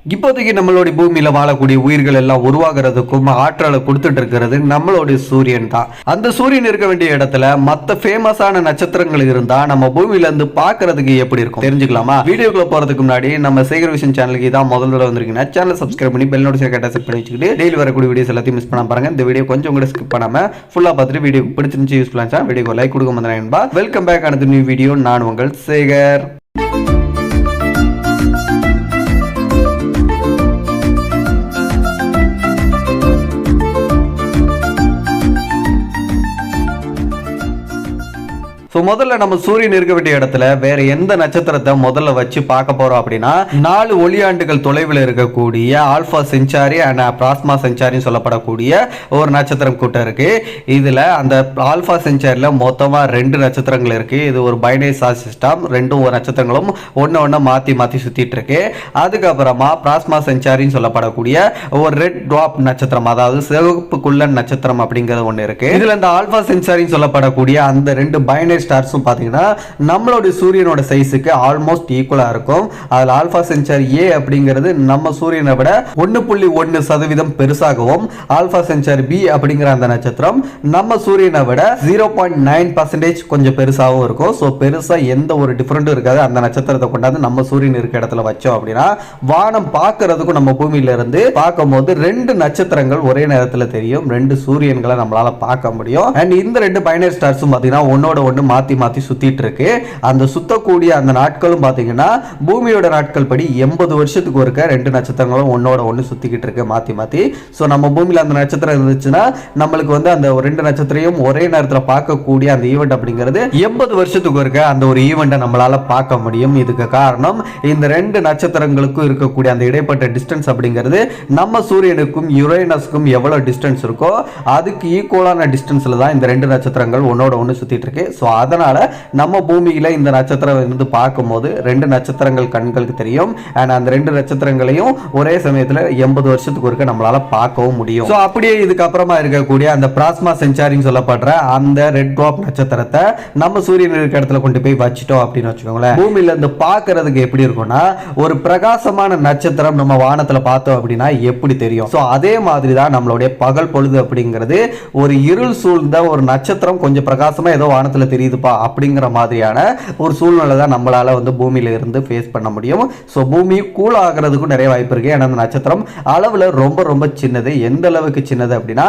இப்போதைக்கு நம்மளுடைய பூமியில வாழக்கூடிய உயிர்கள் எல்லாம் உருவாகிறதுக்கும் ஆற்றலை கொடுத்துட்டு இருக்கிறது நம்மளுடைய சூரியன் தான். அந்த சூரியன் இருக்க வேண்டிய இடத்துல மத்த ஃபேமஸான நட்சத்திரங்கள் இருந்தா நம்ம பூமியில இருந்து பாக்குறதுக்கு எப்படி இருக்கும் தெரிஞ்சுக்கலாமா? வீடியோக்குள்ள போறதுக்கு முன்னாடி நம்ம சேகர் விஷன் சேனலுக்கு தான் முதல் தடவை வந்திருக்கீங்கன்னா சேனலை சப்ஸ்கிரைப் பண்ணி பெல் நோட்டிஃபிகேஷன் செட் பண்ணி வச்சுக்கிட்டு டெய்லி வரக்கூடிய வீடியோஸ் எல்லாத்தையும் மிஸ் பண்ணாம பாருங்க. இந்த வீடியோ கொஞ்சம் கூட ஸ்கிப் பண்ணாம ஃபுல்லா பார்த்துட்டு வீடியோ பிடிச்சிருந்துச்சு யூஸ்ஃபுல்லா இருந்துச்சா வீடியோக்கு லைக் கொடுக்க மறந்துடாதீங்க. வெல்கம் பேக் ஆனது நியூ வீடியோ. நான் உங்கள் சேகர். முதல்ல நம்ம சூரியன் இருக்க வேண்டிய இடத்துல வேற எந்த நட்சத்திரத்தை முதல்ல வச்சு பார்க்க போறோம் அப்படின்னா 4 ஒளியாண்டுகள் தொலைவில் இருக்கக்கூடிய ஆல்பா செஞ்சாரி அண்ட் பிளாஸ்மா செஞ்சாரின்னு சொல்லப்படக்கூடிய ஒரு நட்சத்திரம் கூட்டம் இருக்கு. இதுல அந்த ஆல்பா செஞ்சாரில மொத்தமா 2 நட்சத்திரங்கள் இருக்கு. இது ஒரு பைனரி ஸ்டார் சிஸ்டம். ரெண்டும் ஒரு நட்சத்திரங்களும் ஒன்னு மாத்தி மாத்தி சுத்திட்டு இருக்கு. அதுக்கப்புறமா பிளாஸ்மா செஞ்சாரின்னு சொல்லப்படக்கூடிய ஒரு ரெட் ட்வார்ப் நட்சத்திரம், அதாவது சிவப்பு குள்ளன் நட்சத்திரம் அப்படிங்கிறது ஒன்னு இருக்கு. இதுல இந்த ஆல்பா செஞ்சாரின்னு சொல்லப்படக்கூடிய அந்த 2 பைனரி ஸ்டார்ஸும் பாத்தீங்கன்னா நம்மளுடைய சூரியனோட சைஸுக்கு ஆல்மோஸ்ட் ஈக்குவலா இருக்கும். அதுல ஆல்பா செஞ்சாரி ஏ அப்படிங்கிறது நம்ம சூரியனை விட 1.1% பெருசாகவும், ஆல்பா செஞ்சாரி பி அப்படிங்கிற அந்த நட்சத்திரம் நம்ம சூரியனை விட 0.9% கொஞ்சம் பெருசாகவும் இருக்கும். ஸோ பெருசா எந்த ஒரு டிஃபரெண்ட்டும் இருக்காது. அந்த நட்சத்திரத்தை கொண்டாந்து நம்ம சூரியன் இருக்க இடத்துல வச்சோம் அப்படின்னா வானம் பார்க்கறதுக்கும் நம்ம பூமியில இருந்து பார்க்கும்போது 2 நட்சத்திரங்கள் ஒரே நேரத்தில் தெரியும். 2 சூரியன்களை நம்மளால பார்க்க முடியும். அண்ட் இந்த 2 பைனரி ஸ்டார்ஸும் பாத்தீங்கன்னா ஒன்னோட ஒன்று மாத்தி மாத்தி சுத்திட்டு இருக்கு. அந்த சுத்தக்கூடிய அந்த நாட்களும் பாத்தீங்கன்னா பூமியோட நாட்கள் படி 80 வருஷத்துக்கு ஒருக்க 2 நட்சத்திரங்களும் ஒன்னோட ஒன்று சுத்திக்கிட்டு இருக்கு மாத்தி மாத்தி. ஸோ நம்ம பூமியில அந்த நட்சத்திரம் இருந்துச்சுன்னா நம்மளுக்கு வந்து அந்த 2 நட்சத்திரையும் ஒரே நேரத்தில் பார்க்கக்கூடிய அந்த ஈவெண்ட் அப்படிங்கிறது 80 வருஷத்துக்கு ஒருக்க அந்த ஒரு ஈவெண்ட்டை நம்மளால பார்க்க முடியும். இதுக்கு காரணம் இந்த 2 நட்சத்திரங்களுக்கும் இருக்கக்கூடிய அந்த இடைப்பட்ட டிஸ்டன்ஸ் அப்படிங்கிறது நம்ம சூரியனுக்கும் யுரேனஸுக்கும் எவ்வளவு டிஸ்டன்ஸ் இருக்கோ அதுக்கு ஈக்குவலான டிஸ்டன்ஸ்ல தான் இந்த 2 நட்சத்திரங்கள் ஒன்னோட ஒன்று சுத்திட்டு இருக்கு. ஸோ அதனால நம்ம பூமியில இந்த நட்சத்திரம் இருந்து பார்க்கும்போது 2 நட்சத்திரங்கள் கண்களுக்கு தெரியும். அண்ட் அந்த 2 நட்சத்திரங்களையும் ஒரே சமயத்தில் 80 வருஷத்துக்கு ஒருக்க நம்மளால பார்க்கவும் முடியும். ஸோ அப்படியே இதுக்கு அப்புறமா இருக்கக்கூடிய அந்த பிளாஸ்மா செஞ்சாரின்னு சொல்லப்படுற அந்த ரெட் ட்வார்ப் நட்சத்திரத்தை நம்ம சூரியன் இருக்க இடத்துல கொண்டு போய் வச்சிட்டோம் அப்படின்னு வச்சுக்கோங்களேன். பூமியில இருந்து பார்க்கறதுக்கு எப்படி இருக்கும்னா ஒரு பிரகாசமான நட்சத்திரம் நம்ம வானத்துல பார்த்தோம் அப்படின்னா எப்படி தெரியும். ஸோ அதே மாதிரி தான் நம்மளுடைய பகல் பொழுது அப்படிங்கிறது ஒரு இருள் சூழ்ந்த ஒரு நட்சத்திரம் கொஞ்சம் பிரகாசமா ஏதோ வானத்துல தெரியுதுப்பா அப்படிங்கிற மாதிரியான ஒரு சூழ்நிலை தான் நம்மளால வந்து பூமியில இருந்து ஃபேஸ் பண்ண முடியும். ஸோ பூமி கூல் ஆகிறதுக்கும் நிறைய வாய்ப்பு இருக்கு. ஏன்னா அந்த நட்சத்திரம் அளவுல ரொம்ப ரொம்ப சின்னது. எந்த அளவுக்கு சின்னது அப்படின்னா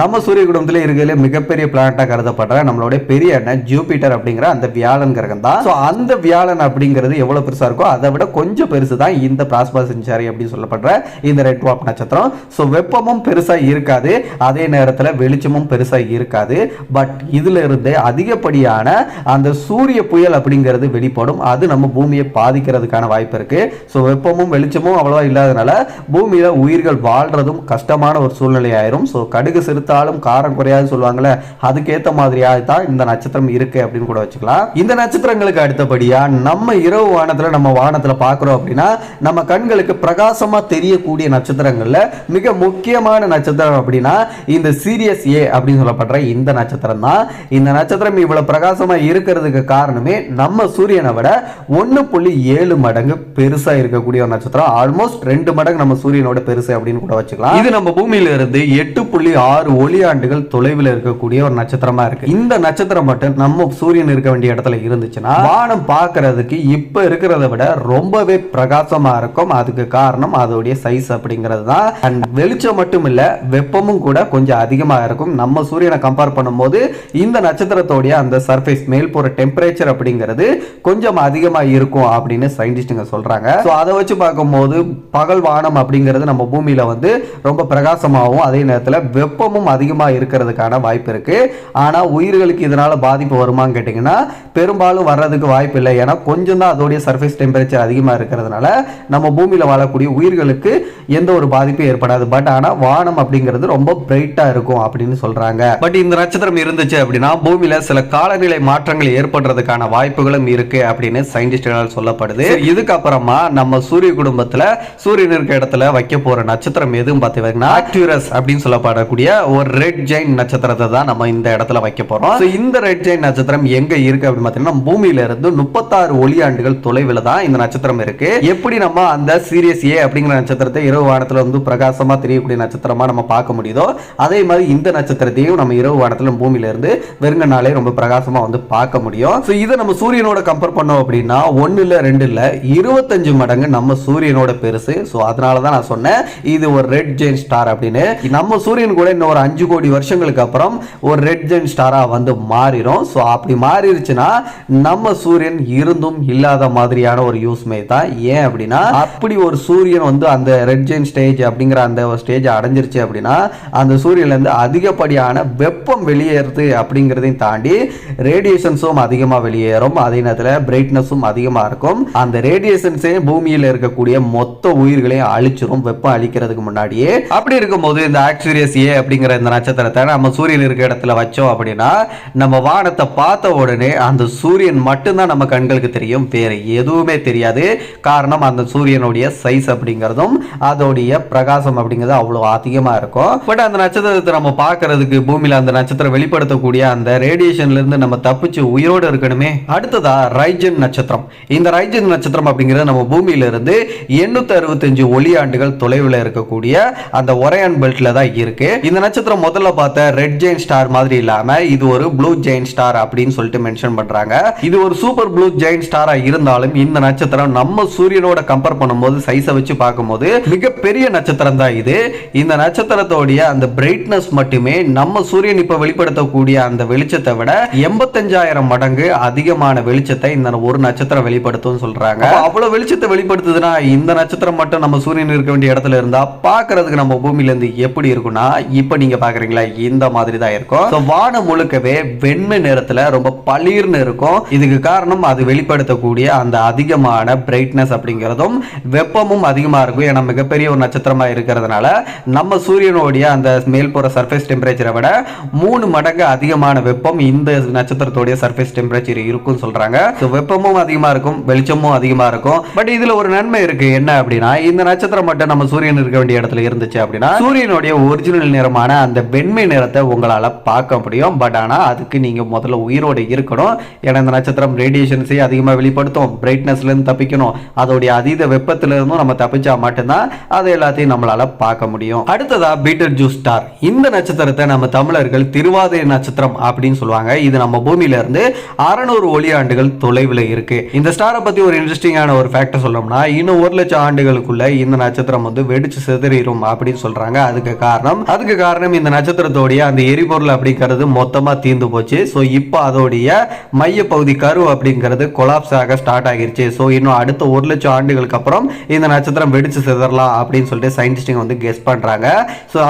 நம்ம சூரிய குடும்பத்தில் இருக்கிற மிகப்பெரிய பிளானட்டா கருதப்படுற நம்மளுடைய பெரிய அண்ணன் ஜூபிட்டர் அப்படிங்கிற அந்த வியாழன் கிரகம் தான். ஸோ அந்த வியாழன் அப்படிங்கிறது எவ்வளவு பெருசா இருக்கோ அதை விட கொஞ்சம் பெருசு தான் இந்த பிளாஸ்மா செஞ்சாரி அப்படின்னு சொல்லப்படுற இந்த ரெட் ட்வார்ப் நட்சத்திரம். ஸோ வெப்பமும் பெருசா இருக்காது, அதே நேரத்தில் வெளிச்சமும் பெருசா இருக்காது. பட் இதுல இருந்து அதிகப்படியான அந்த சூரிய புயல் அப்படிங்கிறது வெளிப்படும். அது நம்ம பூமியை பாதிக்கிறதுக்கான வாய்ப்பு இருக்கு. ஸோ வெப்பமும் வெளிச்சமும் அவ்வளவா இல்லாதனால பூமியில உயிர்கள் வாழ்றதும் கஷ்டமான ஒரு சூழ்நிலை ஆயிரும். ஸோ கடுகு சிறுத்தாலும் காரம் குறையாது சொல்லுவாங்கல்ல, அதுக்கேற்ற மாதிரியாக தான் இந்த நட்சத்திரம் இருக்கு அப்படின்னு கூட வச்சுக்கலாம். இந்த நட்சத்திரங்களுக்கு அடுத்தபடியா நம்ம இரவு வானத்துல நம்ம வானத்துல பார்க்கிறோம் அப்படின்னா நம்ம கண்களுக்கு பிரகாசமா தெரியக்கூடிய நட்சத்திரங்கள்ல மிக முக்கியமான நட்சத்திரம் அப்படின்னா இந்த சீரியஸ் ஏ அப்படின்னு சொல்லப்படுற இந்த நட்சத்திரம் தான். இந்த நட்சத்திரம் இவ்வளவு பிரகாசமா இருக்கிறதுக்கு காரணமே நம்ம சூரியனை விட 1.7 மடங்கு பெருசா இருக்கக்கூடிய ஒரு நட்சத்திரம். ஆல்மோஸ்ட் 2 மடங்கு நம்ம சூரியனோட பெருசு அப்படின்னு கூட வச்சுக்கலாம். இது நம்ம பூமியில இருந்து 8.6 ஒளியாண்டுகள் தொலைவில் இருக்கக்கூடிய ஒரு நட்சத்திரமா இருக்கு. இந்த நட்சத்திரம் மட்டும் நம்ம சூரியன் இருக்க வேண்டிய இடத்துல இருந்துச்சுன்னா வானம் பார்க்கிறதுக்கு இப்ப இருக்கிறத விட ரொம்பவே பிரகாசமா இருக்கும். அதுக்கு காரணம் அதோடைய சைஸ் அப்படிங்கிறது தான். அண்ட் வெளிச்சம் மட்டும் இல்ல, வெப்பமும் கூட கொஞ்சம் அதிகமா இருக்கும். நம்ம சூரியனை கம்பேர் பண்ணும்போது இந்த நட்சத்திரத்தோடைய அந்த சர்ஃபேஸ் மேல் போற டெம்பரேச்சர் அப்படிங்கிறது கொஞ்சம் அதிகமா இருக்கும் அப்படின்னு சயின்டிஸ்டுங்க சொல்றாங்க. சோ அதை வச்சு பார்க்கும்போது பகல் வானம் அப்படிங்கிறது நம்ம பூமியில வந்து ரொம்ப பிரகாசமாகவும் அதே நேரத்தில் வெப்பமும் அதிகமா இருக்கிறதுக்கான வாய்ப்பு இருக்கு. ஆனா உயிர்களுக்கு இதனால பாதிப்பு வருமான்னு கேட்டீங்கன்னா பெரும்பாலும் வர்றதுக்கு வாய்ப்பு இல்லை. ஏன்னா கொஞ்சம் தான் அதோடைய சர்ஃபேஸ் டெம்பரேச்சர் அதிகமா இருக்கிறதுனால நம்ம பூமியில வாழக்கூடிய உயிர்களுக்கு எந்த ஒரு பாதிப்பும் ஏற்படாது. பட் ஆனா வானம் அப்படிங்கிறது ரொம்ப பிரைட்டா இருக்கும் அப்படின்னு சொல்றாங்க. பட் இந்த நட்சத்திரம் இருந்துச்சு அப்படின்னா பூமியில சில காலநிலை காலநிலை மாற்றங்கள் ஏற்படுறதுக்கான வாய்ப்புகளும் இருக்கு அப்படின்னு சயின்டிஸ்டுகளால் சொல்லப்படுது. இதுக்கப்புறமா நம்ம சூரிய குடும்பத்துல சூரியன் இருக்க இடத்துல வைக்க போற நட்சத்திரம் எதுவும் பார்த்தீங்கன்னா ஆக்டியூரஸ் அப்படின்னு சொல்லப்படக்கூடிய ஒரு ரெட் ஜெயின் நட்சத்திரத்தை தான் நம்ம இந்த இடத்துல வைக்க போறோம். இந்த ரெட் ஜெயின் நட்சத்திரம் எங்க இருக்கு அப்படின்னு பார்த்தீங்கன்னா பூமியில இருந்து 36 ஒளியாண்டுகள் தொலைவில் தான் இந்த நட்சத்திரம் இருக்கு. எப்படி நம்ம அந்த சீரியஸ் ஏ அப்படிங்கிற நட்சத்திரத்தை இரவு வானத்துல வந்து பிரகாசமா தெரியக்கூடிய நட்சத்திரமா நம்ம பார்க்க முடியுதோ, அதே மாதிரி இந்த நட்சத்திரத்தையும் நம்ம இரவு வானத்துல பூமியில இருந்து வெறுங்கனாலே ரொம்ப பிரகாசமா வந்து பார்க்க முடியும். இதை நம்ம சூரியனோட கம்பேர் பண்ணோம் அப்படின்னா 1 இல்ல 2 இல்ல 25 மடங்கு நம்ம சூரியனோட பெருசு. அதனாலதான் நான் சொன்னேன் இது ஒரு ரெட் ஜெயின் ஸ்டார் அப்படின்னு. நம்ம சூரியன் கூட இன்னும் ஒரு 5 கோடி வருஷங்களுக்கு அப்புறம் ஒரு ரெட் ஜெயின் ஸ்டாரா வந்து மாறிடும். அப்படி மாறிடுச்சுன்னா நம்ம சூரியன் இருந்தும் இல்லாத மாதிரியான ஒரு யூஸ்மே தான். ஏன் அப்படின்னா அப்படி ஒரு சூரியன் வந்து அந்த ரெட் ஜெயின் ஸ்டேஜ் அப்படிங்கிற அந்த ஸ்டேஜ் அடைஞ்சிருச்சு அப்படின்னா அந்த சூரியன்ல இருந்து அதிகப்படியான வெப்பம் வெளியேறுது அப்படிங்கிறதையும் தாண்டி ரேடியேஷன்ஸும் அதிகமா வெளியேறும். அதே நேரத்தில் பிரைட்னஸும் அதிகமா இருக்கும். அந்த ரேடியேஷன்ஸே பூமியில் இருக்கக்கூடிய மொத்த உயிர்களையும் அழிச்சிரும் வெப்பம் அழிக்கிறதுக்கு முன்னாடியே. அப்படி இருக்கும்போது இந்த ஆக்சிரியஸ் ஏ அப்படிங்கிற இந்த நட்சத்திரத்தை நம்ம சூரியன் இருக்க இடத்துல வச்சோம் அப்படின்னா நம்ம வானத்தை பார்த்த உடனே அந்த சூரியன் மட்டும்தான் நம்ம கண்களுக்கு தெரியும், வேற எதுவுமே தெரியாது. காரணம் அந்த சூரியனுடைய சைஸ் அப்படிங்கிறதும் அதோடைய பிரகாசம் அப்படிங்கிறது அவ்வளவு அதிகமா இருக்கும். பட் அந்த நட்சத்திரத்தை நம்ம பார்க்கிறதுக்கு பூமியில அந்த நட்சத்திரம் வெளிப்படுத்தக்கூடிய அந்த ரேடியேஷன்ல இருந்து நம்ம தப்பிச்சு உயிரோடு இருக்கணுமே. அடுத்ததா ரைஜன் நட்சத்திரம். இந்த ரைஜன் நட்சத்திரம் அப்படிங்கிறது நம்ம பூமியில இருந்து 865 ஒளியாண்டுகள் தொலைவில் இருக்கக்கூடிய அந்த ஒரையான் பெல்ட்ல தான் இருக்கு. இந்த நட்சத்திரம் முதல்ல பார்த்த ரெட் ஜெயின் ஸ்டார் மாதிரி இல்லாம இது ஒரு ப்ளூ ஜெயின் ஸ்டார் அப்படின்னு சொல்லிட்டு மென்ஷன் பண்றாங்க. இது ஒரு சூப்பர் ப்ளூ ஜெயின் ஸ்டாரா இருந்தாலும் இந்த நட்சத்திரம் நம்ம சூரியனோட கம்பேர் பண்ணும்போது சைஸை வச்சு பார்க்கும்போது மிகப்பெரிய நட்சத்திரம் தான் இது. இந்த நட்சத்திரத்தோடைய அந்த பிரைட்னஸ் மட்டுமே நம்ம சூரியன் இப்ப வெளிப்படுத்தக்கூடிய அந்த வெளிச்சத்தை விட 85,000 மடங்கு அதிகமான வெளிச்சத்தை இந்த ஒரு நட்சத்திரம் வெளிப்படுத்தும் சொல்றாங்க. அவ்வளவு வெளிச்சத்தை வெளிப்படுத்துதுன்னா இந்த நட்சத்திரம் மட்டும் நம்ம சூரியன் இருக்க வேண்டிய இடத்துல இருந்தா பாக்குறதுக்கு நம்ம பூமியில இருந்து எப்படி இருக்கும்னா இப்ப நீங்க பாக்குறீங்களா இந்த மாதிரி தான் இருக்கும். வானம் முழுக்கவே வெண்மை நிறத்துல ரொம்ப பளிர்னு இருக்கும். இதுக்கு காரணம் அது வெளிப்படுத்தக்கூடிய அந்த அதிகமான பிரைட்னஸ் அப்படிங்கிறதும் வெப்பமும் அதிகமா இருக்கும். ஏன்னா மிகப்பெரிய ஒரு நட்சத்திரமா இருக்கிறதுனால நம்ம சூரியனுடைய அந்த மேல்புற சர்ஃபேஸ் டெம்பரேச்சரை விட 3 மடங்கு அதிகமான வெப்பம் இந்த நட்சத்திரத்துடைய சர்ஃபேஸ் டெம்பரேச்சர் இருக்கும் சொல்றாங்க. வெப்பமும் அதிகமா இருக்கும், வெளிச்சமும் அதிகமா இருக்கும். பட் இதுல ஒரு நன்மை இருக்கு. என்ன அப்படின்னா இந்த நட்சத்திரம் மட்டும் நம்ம சூரியன் இருக்க வேண்டிய இடத்துல இருந்துச்சு அப்படின்னா சூரியனுடைய ஒரிஜினல் நிறமான அந்த வெண்மை நிறத்தை உங்களால பார்க்க முடியும். பட் ஆனா அதுக்கு நீங்க முதல்ல உயிரோடு இருக்கணும். ஏன்னா இந்த நட்சத்திரம் ரேடியேஷன்ஸை அதிகமா வெளிப்படுத்தும், பிரைட்னஸ்ல இருந்து தப்பிக்கணும், அதோடைய அதீத வெப்பத்தில இருந்தும் நம்ம தப்பிச்சா மட்டும்தான் அது எல்லாத்தையும் நம்மளால பார்க்க முடியும். அடுத்ததா பீட்டர் ஜூஸ் ஸ்டார். இந்த நட்சத்திரத்தை நம்ம தமிழர்கள் திருவாதிரை நட்சத்திரம் அப்படின்னு சொல்லுவாங்க. இது நம்ம பூமியில இருந்து 600 ஒளியாண்டுகள் தொலைவில் இருக்கு. இந்த ஸ்டாரை பத்தி ஒரு இன்ட்ரெஸ்டிங்கான ஒரு ஃபேக்டர் சொல்லணும்னா இன்னும் 1 லட்சம் ஆண்டுகளுக்குள்ள இந்த நட்சத்திரம் வந்து வெடிச்சு சிதறிடும் அப்படின்னு சொல்றாங்க. அதுக்கு காரணம் இந்த நட்சத்திரத்தோடைய அந்த எரிபொருள் அப்படிங்கிறது மொத்தமா தீர்ந்து போச்சு. இப்போ அதோடைய மைய பகுதி கரு அப்படிங்கிறது கொலாப்ஸ் ஆக ஸ்டார்ட் ஆகிருச்சு. இன்னும் அடுத்த 1 லட்சம் ஆண்டுகளுக்கு அப்புறம் இந்த நட்சத்திரம் வெடிச்சு சிதறலாம் அப்படின்னு சொல்லிட்டு சயின்டிஸ்ட் வந்து கெஸ் பண்றாங்க.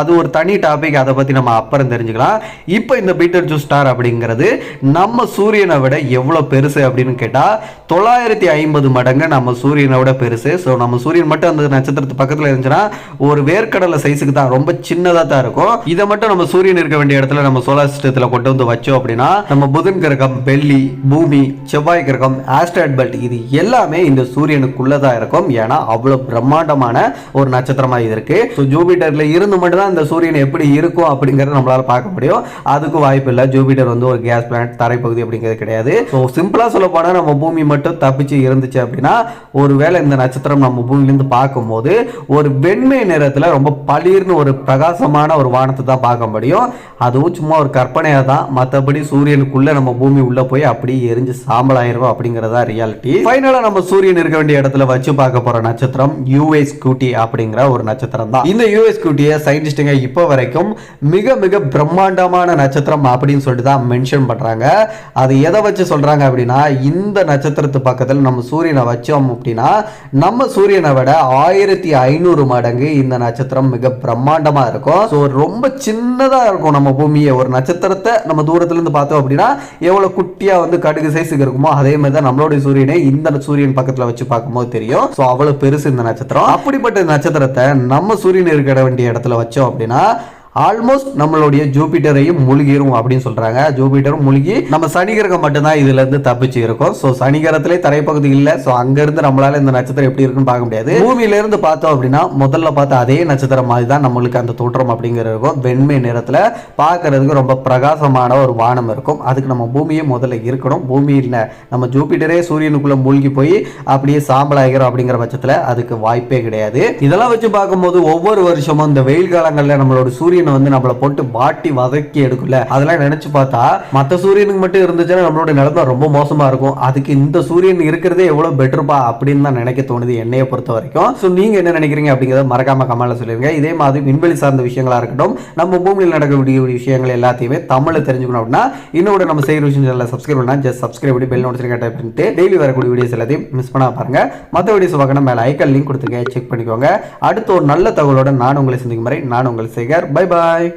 அது ஒரு தனி டாபிக், அதை பத்தி நம்ம அப்புறம் தெரிஞ்சுக்கலாம். இப்போ இந்த பீட்டர் ஜூஸ் ஸ்டார் அப்படிங்கிறது நம்ம சூரியனை விட எவ்வளவு பெருசு அப்படின்னு கேட்டா 950 மடங்கு நம்ம சூரியனை விட பெருசு. நம்ம சூரியன் மட்டும் அந்த நட்சத்திரத்து பக்கத்துல இருந்துச்சுன்னா ஒரு வேர்க்கடலை சைஸுக்கு தான், ரொம்ப சின்னதா தான் இருக்கும். இதை மட்டும் நம்ம சூரியன் இருக்க வேண்டிய இடத்துல நம்ம சோலார் சிஸ்டத்துல கொண்டு வந்து வச்சோம் அப்படின்னா நம்ம புதன் கிரகம், வெள்ளி, பூமி, செவ்வாய் கிரகம், ஆஸ்ட்ராய்ட் பெல்ட் இது எல்லாமே இந்த சூரியனுக்குள்ளதான் இருக்கும். ஏன்னா அவ்வளவு பிரம்மாண்டமான ஒரு நட்சத்திரமா இது இருக்கு. ஜூபிட்டர்ல இருந்து மட்டும் தான் இந்த சூரியன் எப்படி இருக்கும் அப்படிங்கறத நம்மளால பார்க்க முடியும். அதுக்கு வாய்ப்பு இல்லை. ஜூபிட்டர் வந்து ஒரு கேஸ் பிளானட், தரைப்பகுதி அப்படிங்கிறது கிடையாது. சிம்பிளா சொல்ல போனா நம்ம பூமி மட்டும் தப்பிச்சு இருந்துச்சு அப்படின்னா ஒருவேளை இந்த நட்சத்திரம் நம்ம பூமியிலிருந்து பார்க்கும்போது ஒரு வெண்மை நிறத்துல ரொம்ப பளிர்னு ஒரு பிரகாசமான ஒரு வானத்தை தான் பார்க்க முடியும். அதுவும் சும்மா ஒரு கற்பனையா தான். மற்றபடி சூரியனுக்குள்ள நம்ம பூமி உள்ள போய் அப்படியே எரிஞ்சு சாம்பலாயிரும் அப்படிங்கறதா ரியாலிட்டி. ஃபைனலா நம்ம சூரியன் இருக்க வேண்டிய இடத்துல வச்சு பார்க்க போற நட்சத்திரம் யூஎஸ் ஸ்கூட்டி அப்படிங்கிற ஒரு நட்சத்திரம் தான். இந்த யூஎஸ் ஸ்கூட்டியை சயின்டிஸ்டுங்க இப்போ வரைக்கும் மிக மிக பிரம்மாண்டமான நட்சத்திரம் அப்படின்னு சொல்லிட்டு தான் மென்ஷன் பண்றாங்க. அது எதை வச்சு சொல்றாங்க அப்படின்னா இந்த நட்சத்திரத்து பக்கத்தில் நம்ம சூரியனை வச்சோம் அப்படின்னா நம்ம சூரியனை விட 1500 மடங்கு இந்த நட்சத்திரம் மிக பிரம்மாண்டமா இருக்கும். ரொம்ப சின்னதா இருக்கும். நம்ம பூமியை ஒரு நட்சத்திரத்தை நம்ம தூரத்துல இருந்து பார்த்தோம் அப்படின்னா எவ்வளவு குட்டியா வந்து கடுகு சைஸுக்கு இருக்குமோ அதே மாதிரி தான் நம்மளுடைய சூரியனை இந்த சூரியன் பக்கத்துல வச்சு பார்க்கும்போது தெரியும். அவ்வளவு பெருசு இந்த நட்சத்திரம். அப்படிப்பட்ட நட்சத்திரத்தை நம்ம சூரியன் இருக்க வேண்டிய இடத்துல வச்சோம் அப்படின்னா ஆல்மோஸ்ட் நம்மளுடைய ஜூபிட்டரையும் மூழ்கிரும் அப்படின்னு சொல்றாங்க. ஜூபிட்டரும் மூழ்கி நம்ம சனி கிரகம் மட்டும்தான் இதுல இருந்து தப்பிச்சு இருக்கும். ஸோ சனி கிரகத்திலே தரைப்பகுதி இல்லை. ஸோ அங்க இருந்து நம்மளால இந்த நட்சத்திரம் எப்படி இருக்குன்னு பார்க்க முடியாது. பூமியில இருந்து பார்த்தோம் அப்படின்னா முதல்ல பார்த்த அதே நட்சத்திரம் மாதிரி தான் நம்மளுக்கு அந்த தோற்றம் அப்படிங்கிறது இருக்கும். வெண்மை நிறத்துல பார்க்கறதுக்கு ரொம்ப பிரகாசமான ஒரு வானம் இருக்கும். அதுக்கு நம்ம பூமியே முதல்ல இருக்கணும். பூமி இல்லை, நம்ம ஜூபிட்டரே சூரியனுக்குள்ள மூழ்கி போய் அப்படியே சாம்பலாகிறோம் அப்படிங்கிற பட்சத்தில் அதுக்கு வாய்ப்பே கிடையாது. இதெல்லாம் வச்சு பார்க்கும்போது ஒவ்வொரு வருஷமும் இந்த வெயில் காலங்களில் நம்மளோட சூரியனை வந்து நம்மளை போட்டு வாட்டி வதக்கி எடுக்கல. அதெல்லாம் நினைச்சு பார்த்தா மற்ற சூரியனுக்கு மட்டும் இருந்துச்சுன்னா நம்மளோட நிலைமை ரொம்ப மோசமா இருக்கும். அதுக்கு இந்த சூரியன் இருக்கிறதே எவ்வளவு பெட்டர்பா அப்படின்னு தான் நினைக்க தோணுது என்னைய பொறுத்த வரைக்கும். ஸோ நீங்க என்ன நினைக்கிறீங்க அப்படிங்கிறத மறக்காம கமெண்ட்ல சொல்லிருங்க. இதே மாதிரி விண்வெளி சார்ந்த விஷயங்களா இருக்கட்டும், நம்ம பூமியில் நடக்கக்கூடிய விஷயங்கள் எல்லாத்தையுமே தமிழ்ல தெரிஞ்சுக்கணும் அப்படின்னா இன்னொரு நம்ம செய்கிற விஷயம் சப்ஸ்கிரைப் பண்ணா ஜஸ்ட் சப்ஸ்கிரைப் பண்ணி பெல் நோட்டிஃபிகேஷன் டைப் பண்ணிட்டு டெய்லி வரக்கூடிய வீடியோஸ் எல்லாத்தையும் மிஸ் பண்ணா பாருங்க. மற்ற வீடியோஸ் பார்க்கணும் மேல ஐக்கான் லிங்க் கொடுத்துருக்கேன், செக் பண்ணிக்கோங்க. அடுத்த ஒரு நல்ல தகவலோட நான் உங்களை சந்திக்கும் வரை நான் உங்கள் சேகர். Bye bye.